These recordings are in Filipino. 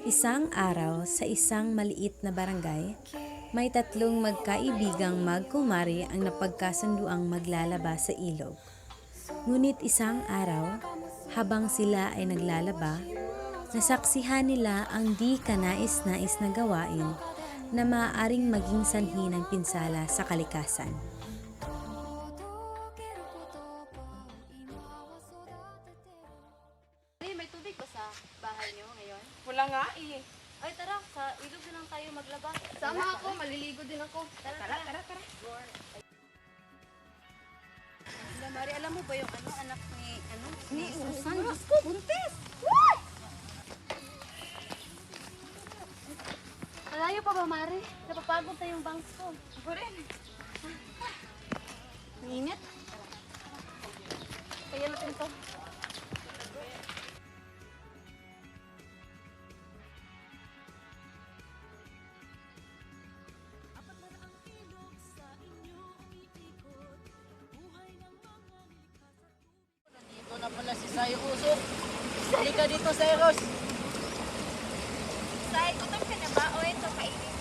Isang araw sa isang maliit na barangay, may tatlong magkaibigang magkumari ang napagkasunduang maglalaba sa ilog. Ngunit isang araw, habang sila ay naglalaba, nasaksihan nila ang di kanais-nais na gawain na maaaring maging sanhi ng pinsala sa kalikasan. May tubig ba sa bahay niyo ngayon? Wala nga eh. Ay tara, sa ilog na lang tayo maglaba. Sama ako, maliligo din ako. Tara. Mari, alam mo ba yung anak ni Susan? Diyos ko, buntis! Malayo pa ba, Mari? Napapagod na yung bangs ko. Ako rin. Mainit. Kaya natin to. Ito na pala si Sayo Usok. Halika dito, Sayros. Say, gutom ka na ba? O ito, kainin.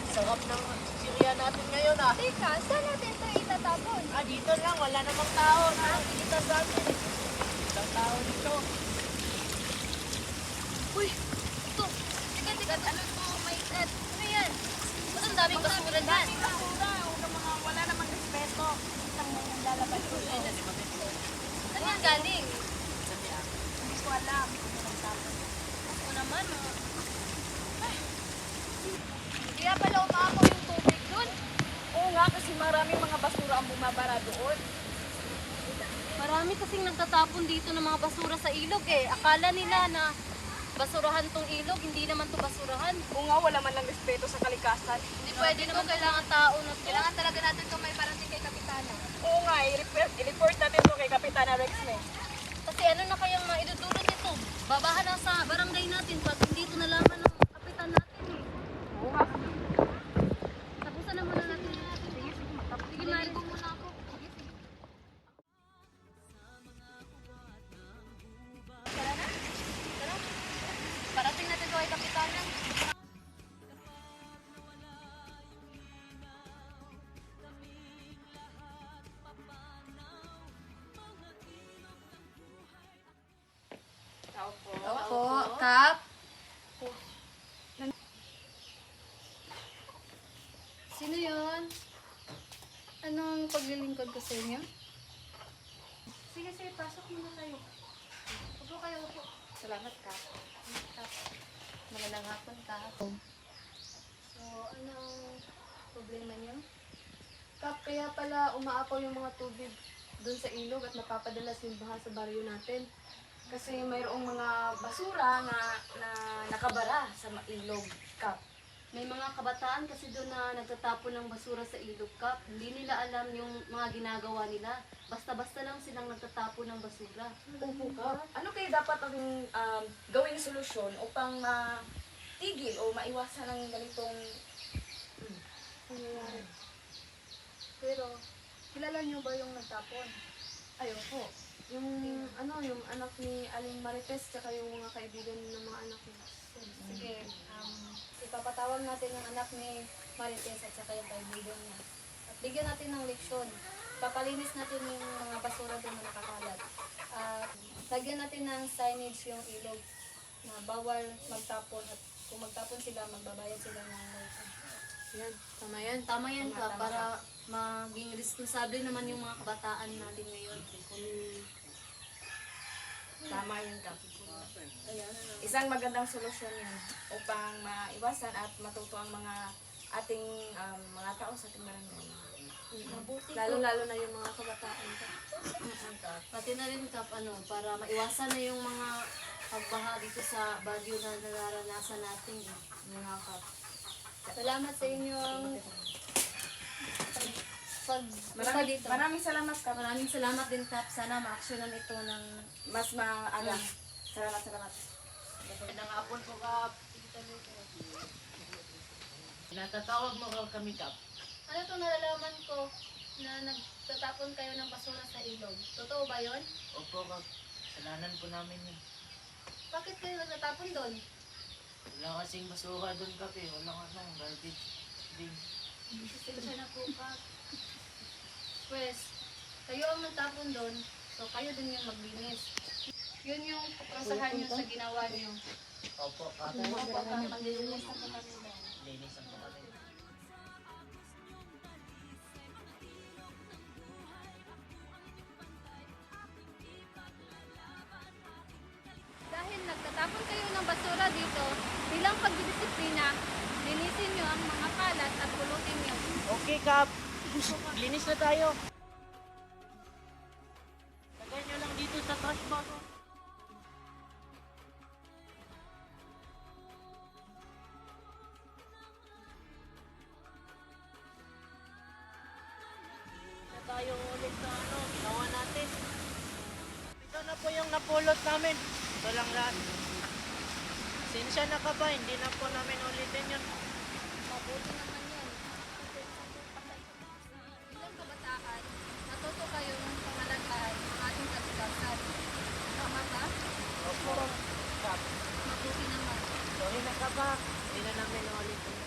Sarap ng siriya natin ngayon ah. Teka, saan natin ito itatapon? Dito lang. Wala namang tao. Nakikita sa atin. Walang tao dito. Uy! Ito! Tigat! Ano to? May ted! Ano yan? Ba't ang daming basura dyan? Wala namang respeto. Isang mga lalabas ko. Saan yan galing? Hindi ko alam. Ako naman, Kaya pala umaapaw yung tubig dun. Oo nga, kasi maraming mga basura ang bumabara doon. marami kasing nagtatapon dito ng mga basura sa ilog eh. Akala nila na basurahan tong ilog, hindi naman to basurahan. Oo nga, wala man lang respeto sa kalikasan. Hindi pwede naman kailangan tao na to. Kailangan talaga natin ito may parating kay Kapitana. Oo nga, i-report natin ito kay Kapitana Rexme. Kasi ano na kayang maidudulot nito? Babahan na sa barangay natin pag hindi ito nalaman ng kapitan natin eh. Oo nga. Tapusan na muna natin. Sige, Mari. Muna ako. Tara na. Tara. Parating natin ito kay Kapitana. Tao po. Opo, Kap. Sino yon? Anong paglilingkod ko sa inyo? Sige, pasok muna tayo. Upo kayo, upo. Salamat ka. Magandang hapon, Kap. So, anong problema niyo? Kap, kaya pala umaapaw yung mga tubig doon sa ilog at napapadala simbahan sa baryo natin. Kasi mayroong mga basura na nakabara sa ilog, Kap. May mga kabataan kasi doon na nagtatapon ng basura sa ilog, Kap. Hindi nila alam yung mga ginagawa nila. Basta-basta lang silang nagtatapon ng basura. Opo, Kap. Ano kaya dapat ang gawing solusyon upang matigil o maiwasan ang ganitong pangyayari? Pero, kilala niyo ba yung nagtapon? Ayun po. Yung anak ni Aling Marites tsaka yung mga kaibigan ng mga anak niya. Sige, ipapatawag natin yung anak ni Marites at saka yung kaibigan niya. At bigyan natin ng leksyon. Papalinis natin yung mga basura doon na nakakalat. At lagyan natin ng signage yung ilog na bawal magtapon at kung magtapon sila, magbabayad sila ng multa. Yan, tama yan. Tama yan ka, para maging responsable naman yung mga kabataan natin ngayon. Tama yun, Kap. Ayan. Isang magandang solusyon yan upang maiwasan at matuto ang mga ating mga tao sa ating barangay. Mabuti ko. Lalo-lalo na yung mga kabataan. Pati na rin Kap, para maiwasan na yung mga pagbaha dito sa bagyo na nararanasan natin mga Kap. Salamat sa inyong pagpunta dito. Maraming salamat, Kap. Maraming salamat din Kap. Sana ma-actionan ito ng Mas maaga. Salamat. Magandang hapon po, Kap. Natatawag mo kami, Kap. ano to nalalaman ko? na nagtatapon kayo ng basura sa ilog. Totoo ba yon? Opo, Kap. Kasalanan po namin yun. Bakit kayo nagtatapon doon? Wala kasing basura doon, Kap eh. Walang garbage bin. Pasensya na po ka. Pues, kayo ang nagtapon doon, so kayo din yung maglinis. Yun yung pasahan nyo sa ginawa nyo. Opo, Kap. Opo, maglilinis na po kami doon. Linis ang po kami. Dahil nagtatapon kayo ng basura dito, bilang pagdidisiplina, linisin nyo ang mga kalat at pulutin nyo. Okay, Kap. Linis na tayo. Lagay nyo lang dito sa trash bag. Oh. Na tayo ulit sa ginawa natin. Ito na po yung napulot namin. Ito lang lahat. Sinsya na ka ba? Hindi na po namin ulitin yun. Mabuti naman yun. Bilang kabataan, natuto kayo ng pangalagaan ng ating kalikasan. Tama ba? Opo. Kap. Mabuti naman. Sorry na ka ba? Hindi na namin ulitin.